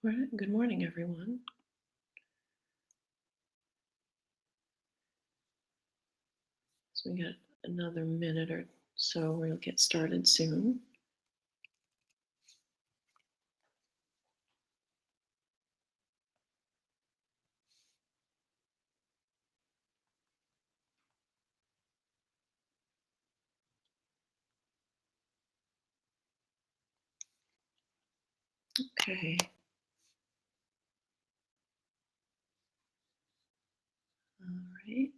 All right, good morning, everyone. So we got another minute or so. We'll get started soon. Okay. All right.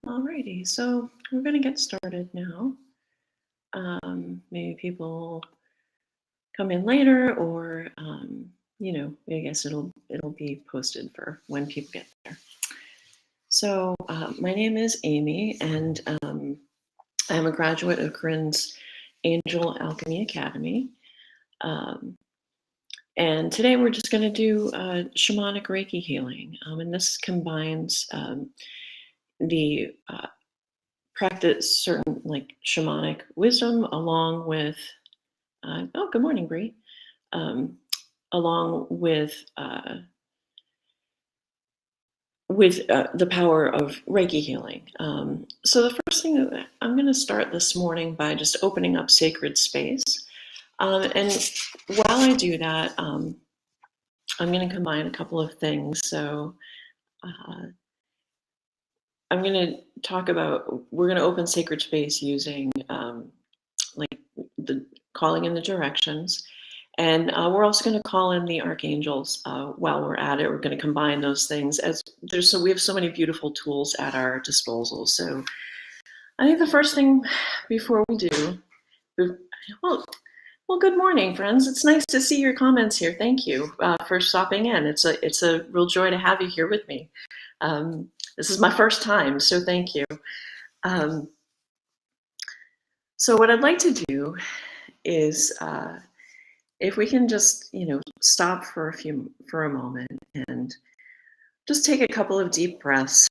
All righty. So we're going to get started now. Maybe people come in later, or I guess it'll be posted for when people get there. So my name is Amy, and I'm a graduate of Corinne's Angel Alchemy Academy. And today we're just going to do Shamanic Reiki Healing. And this combines the practice certain like shamanic wisdom along with, good morning, Bree, along with the power of Reiki healing. So the first thing that I'm going to start this morning by just opening up sacred space. And while I do that, I'm going to combine a couple of things. So I'm going to talk about, we're going to open sacred space using like the calling in the directions. And we're also going to call in the archangels while we're at it. We're going to combine those things as we have so many beautiful tools at our disposal. So I think the first thing before we do, well, good morning, friends. It's nice to see your comments here. Thank you for stopping in. It's a real joy to have you here with me. This is my first time, so thank you. So what I'd like to do is, if we can just, stop for a moment and just take a couple of deep breaths.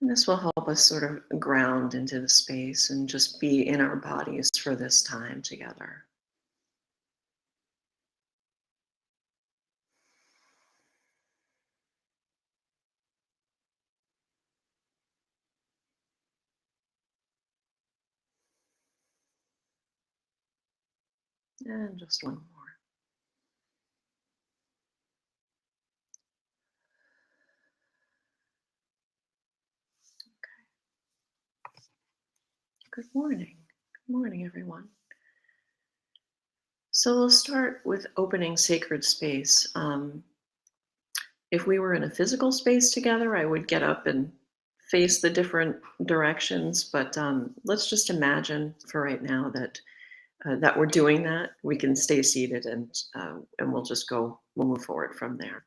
And this will help us sort of ground into the space and just be in our bodies for this time together. And just one more. Good morning. Good morning, everyone. So we'll start with opening sacred space. If we were in a physical space together, I would get up and face the different directions. But let's just imagine for right now that we're doing that. We can stay seated and we'll move forward from there.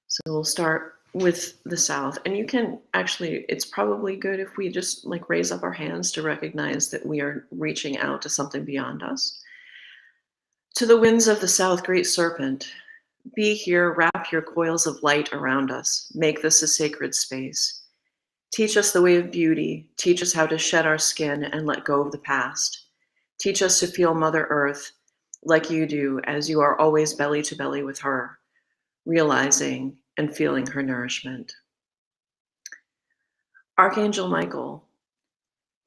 So we'll start with the south, and you can actually, it's probably good if we just like raise up our hands to recognize that we are reaching out to something beyond us. To the winds of the south, great serpent, be here, wrap your coils of light around us, make this a sacred space. Teach us the way of beauty, teach us how to shed our skin and let go of the past. Teach us to feel Mother Earth like you do, as you are always belly to belly with her, realizing and feeling her nourishment. Archangel Michael,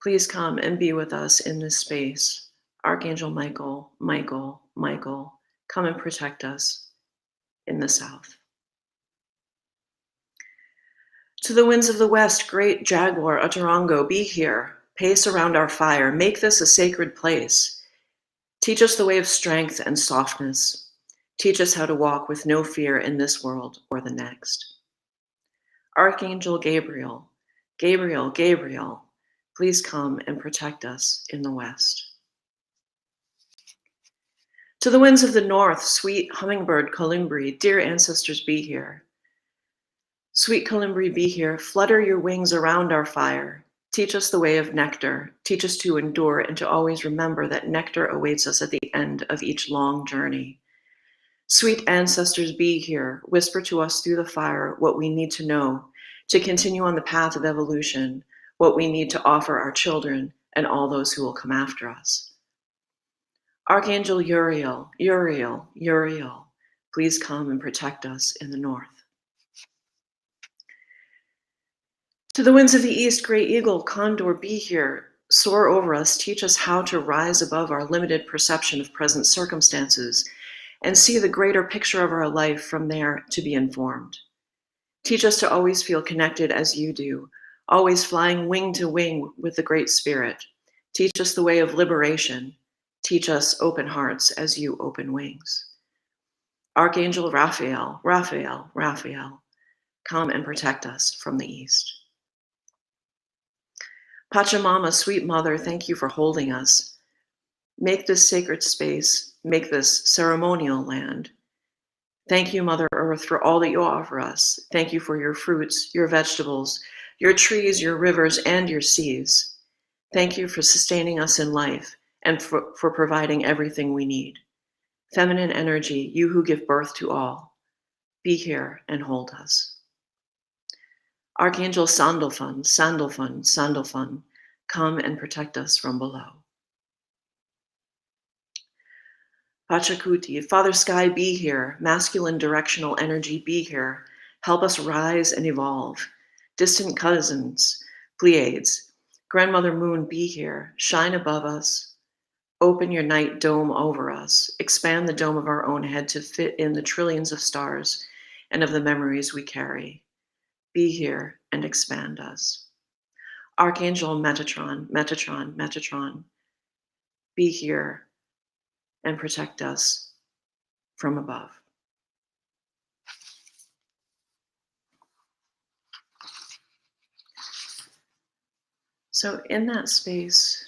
please come and be with us in this space. Archangel Michael, Michael, Michael, come and protect us in the south. To the winds of the west, great jaguar Atarango, be here. Pace around our fire. Make this a sacred place. Teach us the way of strength and softness. Teach us how to walk with no fear in this world or the next. Archangel Gabriel, Gabriel, Gabriel, please come and protect us in the west. To the winds of the north, sweet hummingbird Columbri, dear ancestors, be here. Sweet Columbri, be here. Flutter your wings around our fire. Teach us the way of nectar. Teach us to endure and to always remember that nectar awaits us at the end of each long journey. Sweet ancestors, be here. Whisper to us through the fire what we need to know to continue on the path of evolution, what we need to offer our children and all those who will come after us. Archangel Uriel, Uriel, Uriel, please come and protect us in the north. To the winds of the east, great eagle, condor, be here. Soar over us, teach us how to rise above our limited perception of present circumstances and see the greater picture of our life from there to be informed. Teach us to always feel connected as you do, always flying wing to wing with the Great Spirit. Teach us the way of liberation. Teach us open hearts as you open wings. Archangel Raphael, Raphael, Raphael, come and protect us from the east. Pachamama, sweet mother, thank you for holding us. Make this sacred space, make this ceremonial land. Thank you, Mother Earth, for all that you offer us. Thank you for your fruits, your vegetables, your trees, your rivers, and your seas. Thank you for sustaining us in life and for providing everything we need. Feminine energy, you who give birth to all, be here and hold us. Archangel Sandalphon, Sandalphon, Sandalphon, come and protect us from below. Pachacuti, Father Sky, be here. Masculine directional energy, be here. Help us rise and evolve. Distant cousins, Pleiades, Grandmother Moon, be here. Shine above us. Open your night dome over us. Expand the dome of our own head to fit in the trillions of stars and of the memories we carry. Be here and expand us. Archangel Metatron, Metatron, Metatron, be here and protect us from above. So in that space,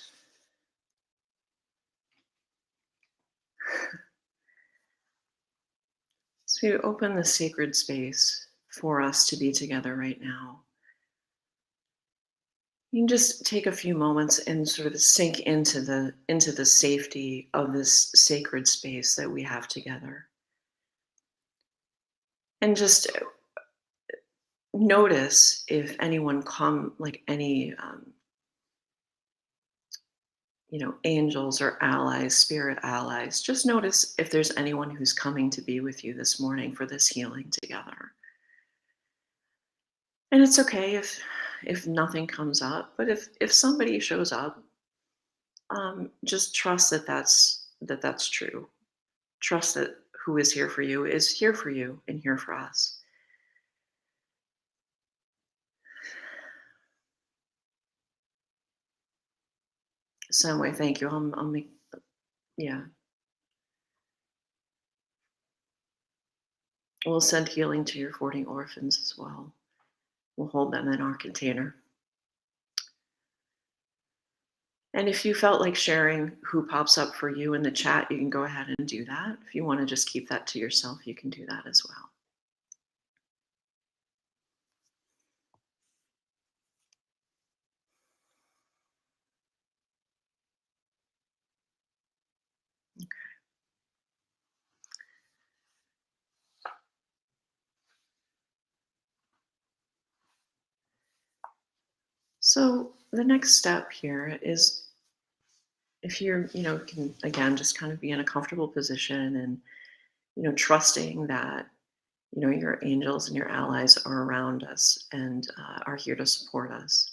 so we open the sacred space for us to be together right now. You can just take a few moments and sort of sink into the safety of this sacred space that we have together. And just notice if anyone any angels or allies, spirit allies. Just notice if there's anyone who's coming to be with you this morning for this healing together. And it's okay if nothing comes up, but if somebody shows up, just trust that's true. Trust that who is here for you is here for you and here for us. Same way, thank you. I'll make, yeah. We'll send healing to your 40 orphans as well. We'll hold them in our container. And if you felt like sharing who pops up for you in the chat, you can go ahead and do that. If you want to just keep that to yourself, you can do that as well. So the next step here is if you're, can again just kind of be in a comfortable position and, trusting that, your angels and your allies are around us and are here to support us.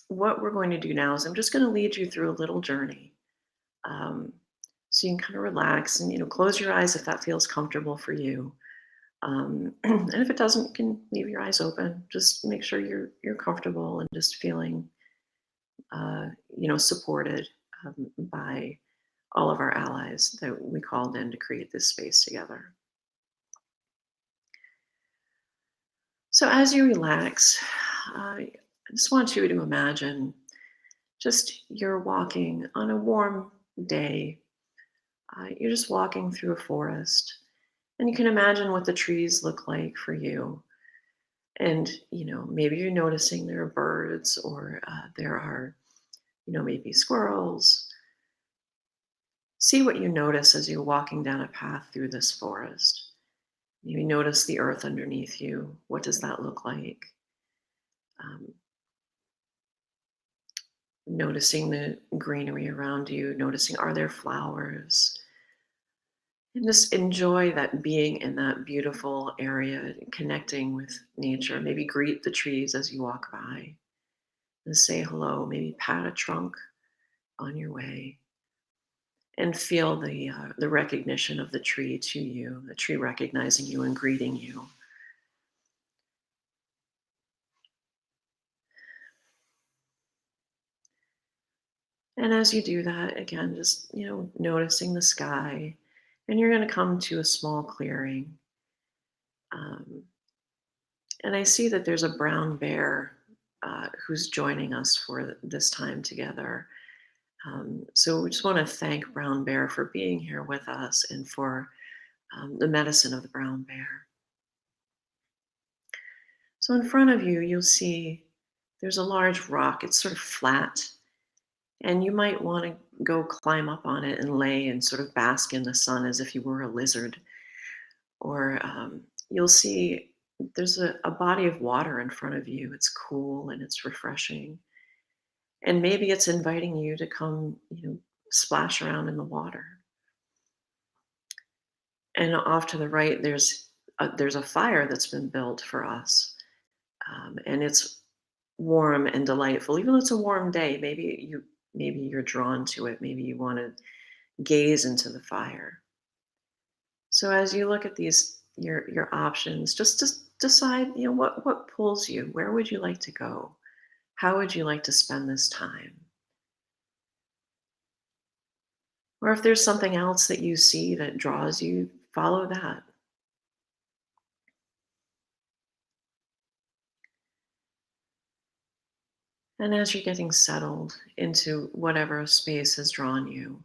What we're going to do now is I'm just going to lead you through a little journey. So you can kind of relax and, close your eyes if that feels comfortable for you. And if it doesn't, you can leave your eyes open. Just make sure you're comfortable and just feeling, supported by all of our allies that we called in to create this space together. So as you relax, I just want you to imagine just you're walking on a warm day. You're just walking through a forest, and you can imagine what the trees look like for you. And maybe you're noticing there are birds, or there are maybe squirrels. See what you notice as you're walking down a path through this forest. Maybe notice the earth underneath you. What does that look like? Um, Noticing the greenery around you, noticing, are there flowers? And just enjoy that, being in that beautiful area, connecting with nature. Maybe greet the trees as you walk by and say hello. Maybe pat a trunk on your way, and feel the recognition of the tree to you, the tree recognizing you and greeting you. And as you do that, again, just noticing the sky, and you're going to come to a small clearing. Um, and I see that there's a brown bear who's joining us for this time together. So we just want to thank Brown Bear for being here with us, and for the medicine of the brown bear. So in front of you, you'll see there's a large rock. It's sort of flat, and you might want to go climb up on it and lay and sort of bask in the sun as if you were a lizard. Or you'll see there's a body of water in front of you. It's cool and it's refreshing. And maybe it's inviting you to come, splash around in the water. And off to the right, there's a fire that's been built for us, and it's warm and delightful. Even though it's a warm day, maybe you're drawn to it. Maybe you want to gaze into the fire. So as you look at these your options, just decide, what pulls you. Where would you like to go? How would you like to spend this time? Or if there's something else that you see that draws you, follow that. And as you're getting settled into whatever space has drawn you,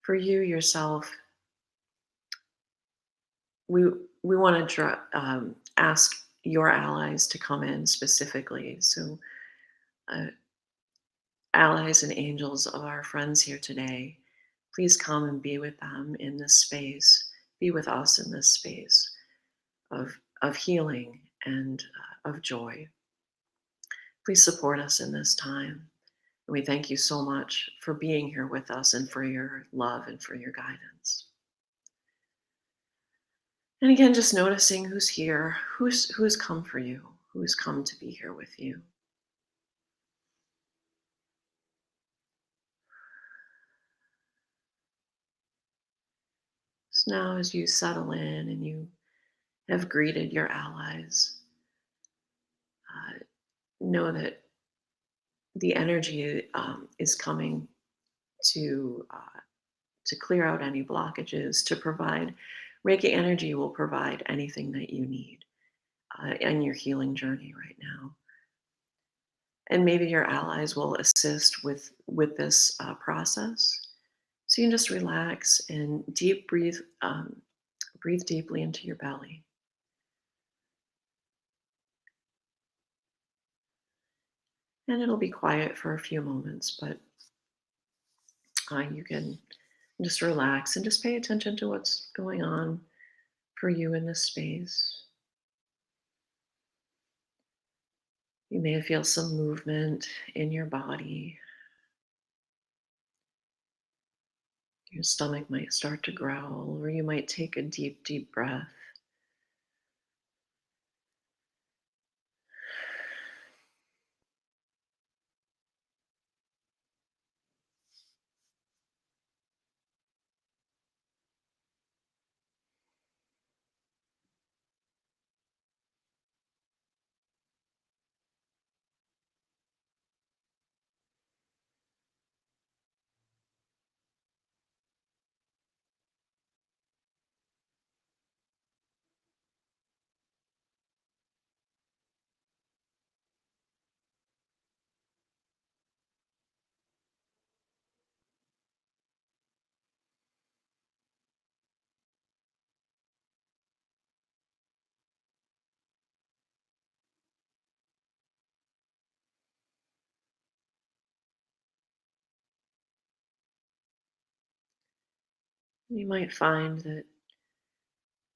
for you yourself, we we want to ask your allies to come in specifically. So, uh, allies and angels of our friends here today, please come and be with them in this space. Be with us in this space of healing and of joy. Please support us in this time. And we thank you so much for being here with us, and for your love and for your guidance. And again, just noticing who's here, who's come for you, who's come to be here with you. So now, as you settle in and you have greeted your allies, uh, know that the energy is coming to clear out any blockages, to provide. Reiki energy will provide anything that you need in your healing journey right now. And maybe your allies will assist with this process. So you can just relax and breathe deeply into your belly. And it'll be quiet for a few moments, but you can just relax and just pay attention to what's going on for you in this space. You may feel some movement in your body. Your stomach might start to growl, or you might take a deep, deep breath. You might find that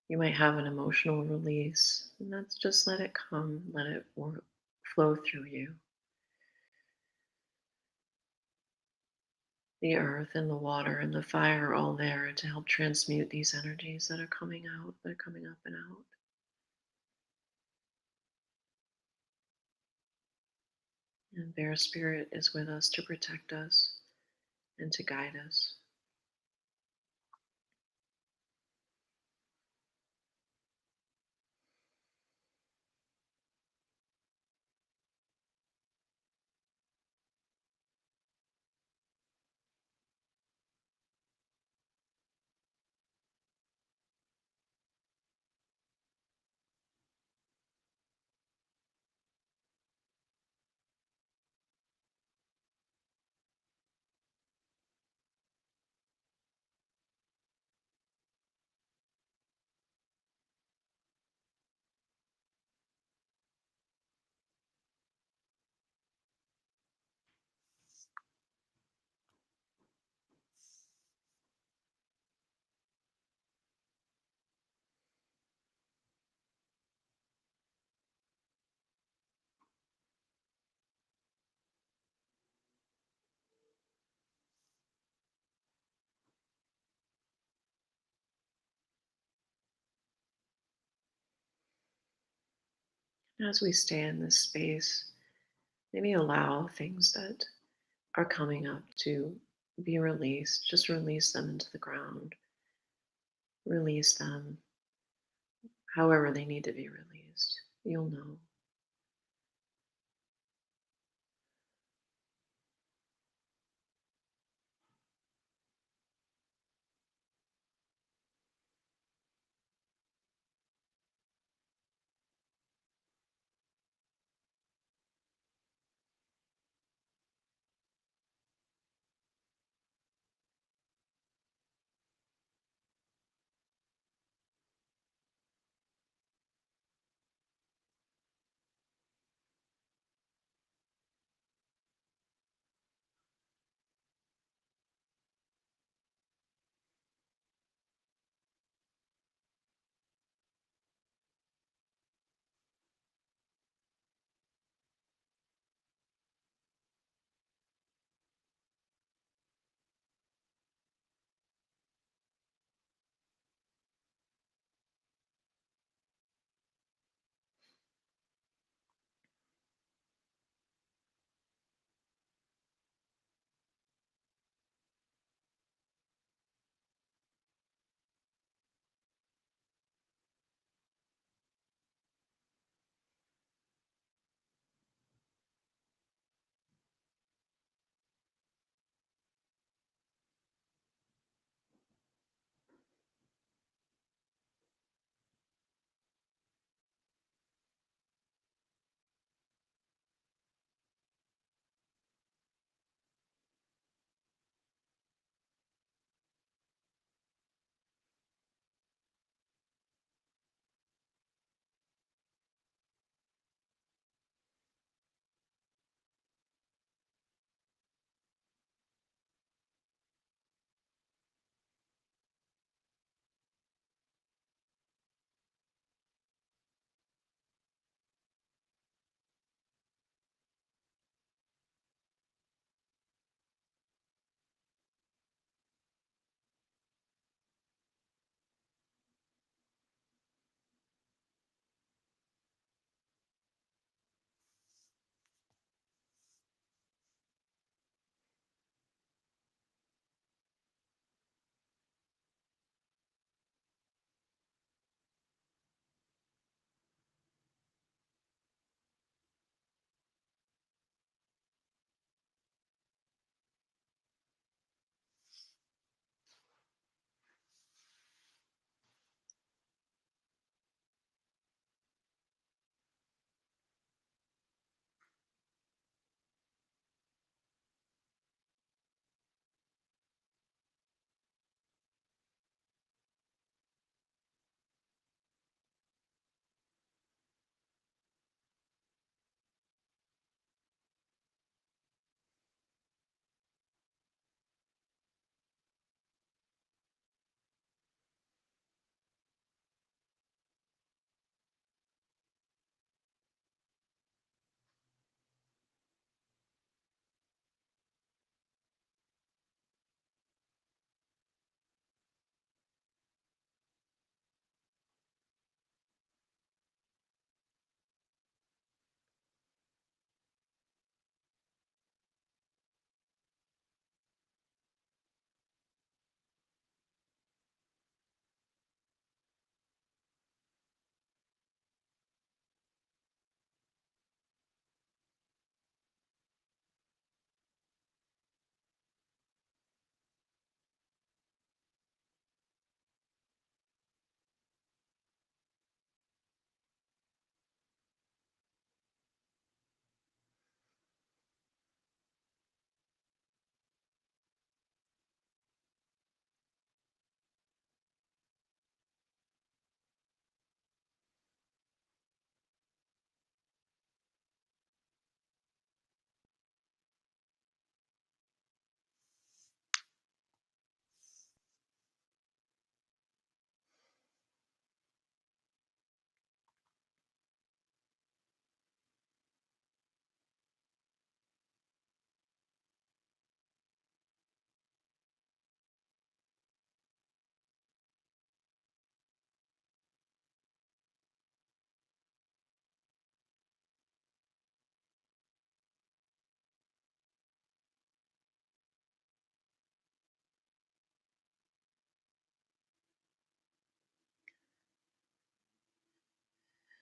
you might have an emotional release, and that's just let it come, let it flow through you. The earth and the water and the fire are all there to help transmute these energies that are coming out, that are coming up and out. And Bear Spirit is with us to protect us and to guide us. As we stay in this space, maybe allow things that are coming up to be released. Just release them into the ground. Release them however they need to be released. You'll know.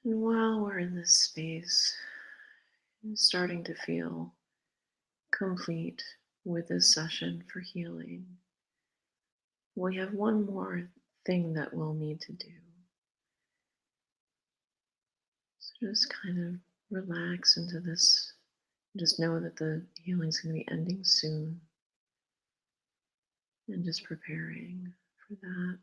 And while we're in this space, I'm starting to feel complete with this session for healing, we have one more thing that we'll need to do. So just kind of relax into this. Just know that the healing's going to be ending soon and just preparing for that.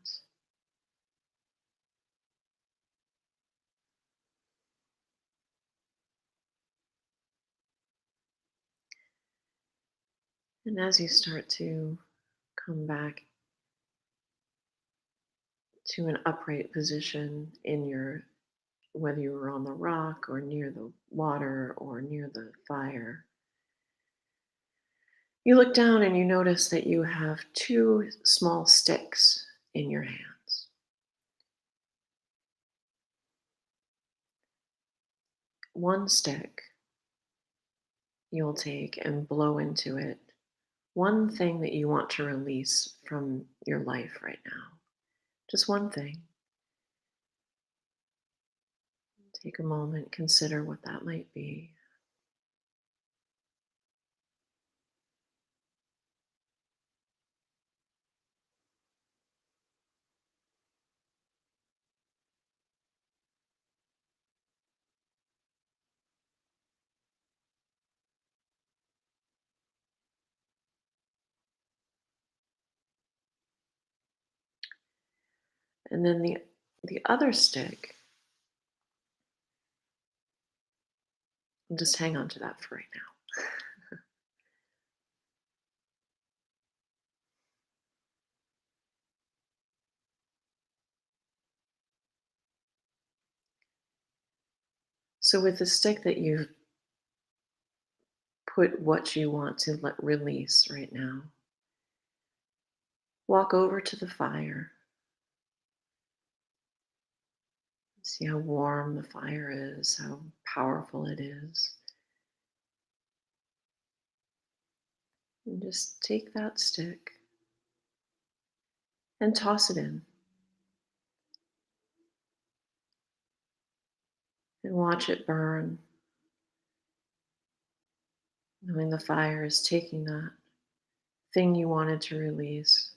And as you start to come back to an upright position in your, whether you were on the rock or near the water or near the fire, you look down and you notice that you have two small sticks in your hands. One stick you'll take and blow into it one thing that you want to release from your life right now. Just one thing. Take a moment, consider what that might be. And then the other stick, just hang on to that for right now. So with the stick that you've put what you want to let release right now, walk over to the fire. See how warm the fire is, how powerful it is. And just take that stick and toss it in and watch it burn, knowing the fire is taking that thing you wanted to release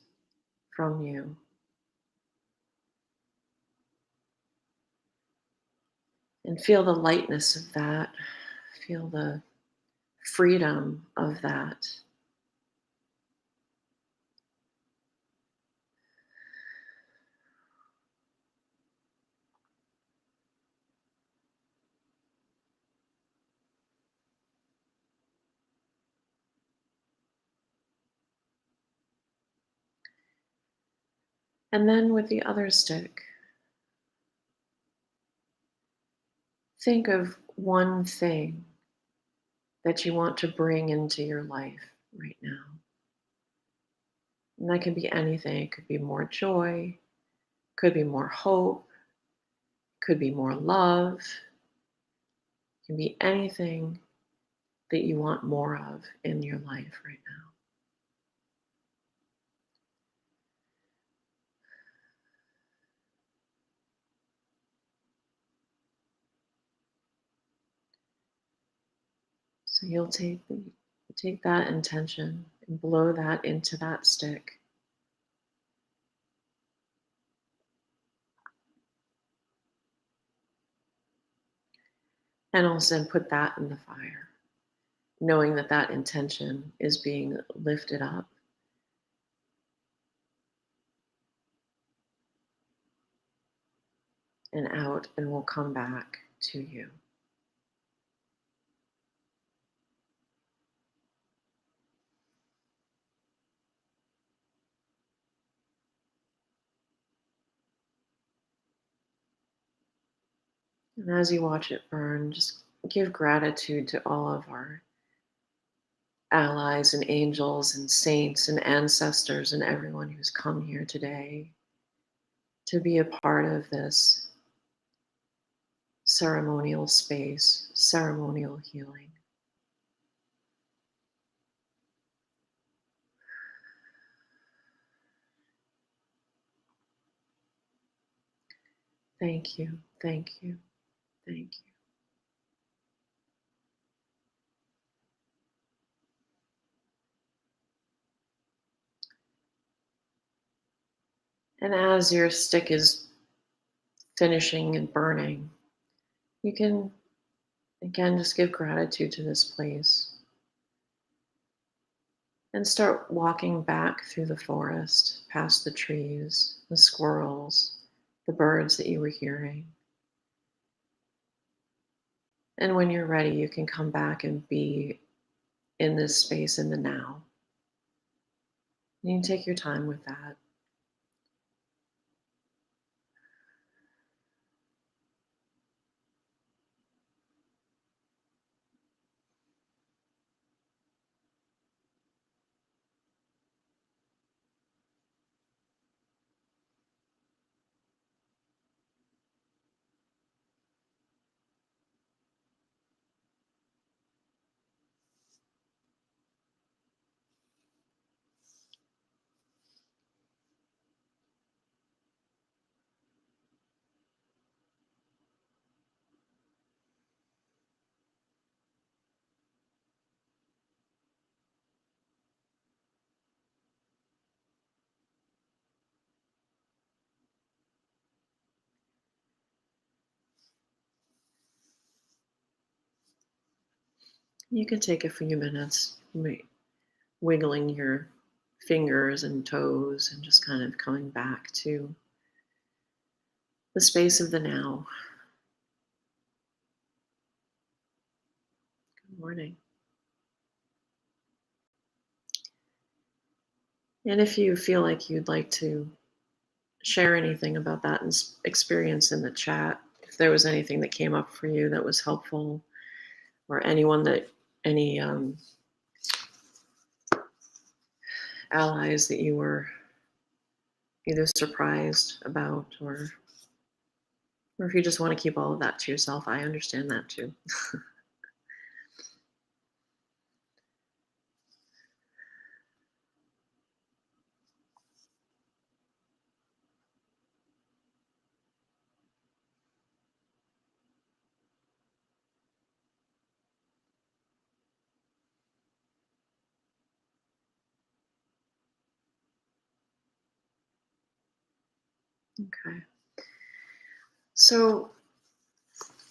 from you. And feel the lightness of that, feel the freedom of that. And then with the other stick, think of one thing that you want to bring into your life right now. And that can be anything. It could be more joy, could be more hope, could be more love. It can be anything that you want more of in your life right now. So you'll take that intention and blow that into that stick. And also put that in the fire, knowing that that intention is being lifted up and out and will come back to you. And as you watch it burn, just give gratitude to all of our allies and angels and saints and ancestors and everyone who's come here today to be a part of this ceremonial space, ceremonial healing. Thank you, thank you, Thank you. And as your stick is finishing and burning, you can again just give gratitude to this place and start walking back through the forest, past the trees, the squirrels, the birds that you were hearing. And when you're ready, you can come back and be in this space in the now. You can take your time with that. You can take a few minutes wiggling your fingers and toes and just kind of coming back to the space of the now. Good morning. And if you feel like you'd like to share anything about that experience in the chat, if there was anything that came up for you that was helpful, or any allies that you were either surprised about, or if you just want to keep all of that to yourself, I understand that too. Okay. So,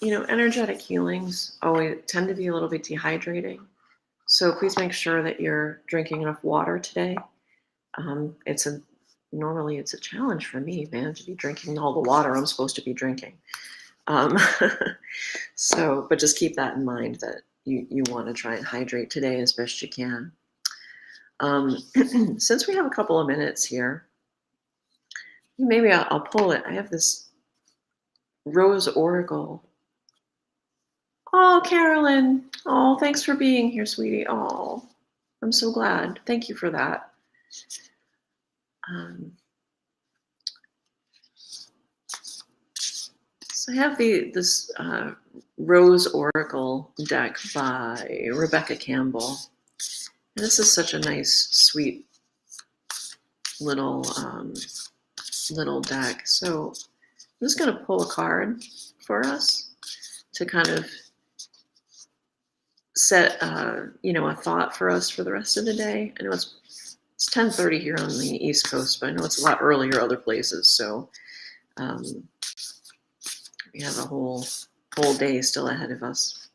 energetic healings always tend to be a little bit dehydrating. So please make sure that you're drinking enough water today. It's a Normally it's a challenge for me, man, to be drinking all the water I'm supposed to be drinking. Um, but just keep that in mind that you want to try and hydrate today as best you can. Since we have a couple of minutes here, maybe I'll pull it. I have this Rose Oracle. Oh, Carolyn. Oh, thanks for being here, sweetie. Oh, I'm so glad. Thank you for that. So I have this Rose Oracle deck by Rebecca Campbell. And this is such a nice, sweet little little deck. So I'm just going to pull a card for us to kind of set a thought for us for the rest of the day. I know it's 10:30 here on the East Coast, but I know it's a lot earlier other places. So we have a whole day still ahead of us.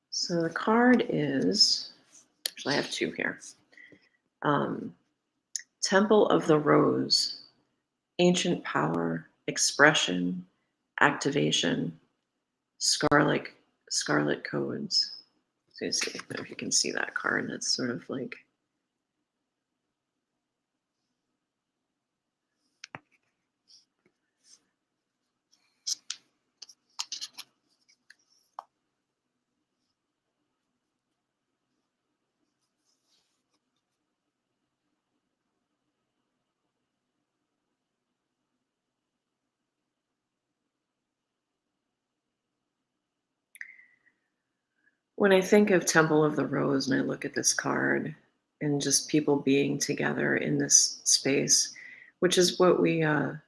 So the card is, actually I have two here. Temple of the Rose, ancient power, expression, activation, scarlet codes. So you see if you can see that card. It's sort of like When I think of Temple of the Rose and I look at this card and just people being together in this space, which is what we, Shonda,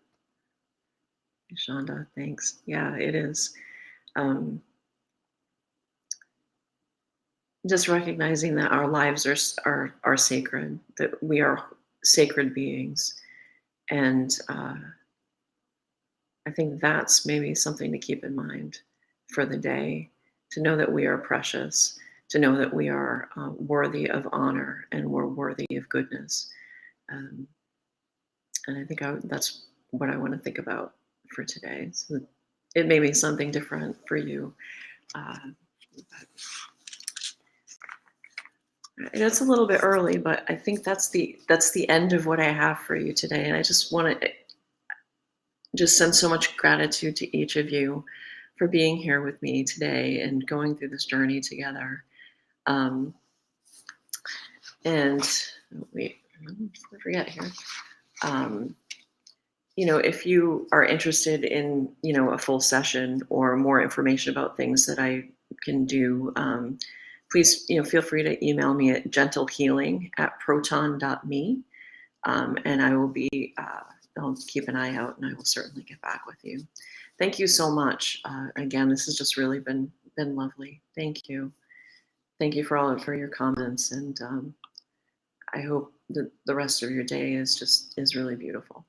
thanks. Yeah, it is. Um, just recognizing that our lives are sacred, that we are sacred beings, and I think that's maybe something to keep in mind for the day, to know that we are precious, to know that we are worthy of honor and we're worthy of goodness. Um, and I think that's what I want to think about for today. So it may be something different for you. Uh, and it's a little bit early, but I think that's the end of what I have for you today. And I just want to just send so much gratitude to each of you for being here with me today and going through this journey together. Um, and wait, I forget here. Um, if you are interested in, a full session or more information about things that I can do, please, feel free to email me at gentlehealing@proton.me. And I will be, I'll keep an eye out and I will certainly get back with you. Thank you so much. Again, this has just really been lovely. Thank you. Thank you for your comments. And I hope that the rest of your day is really beautiful.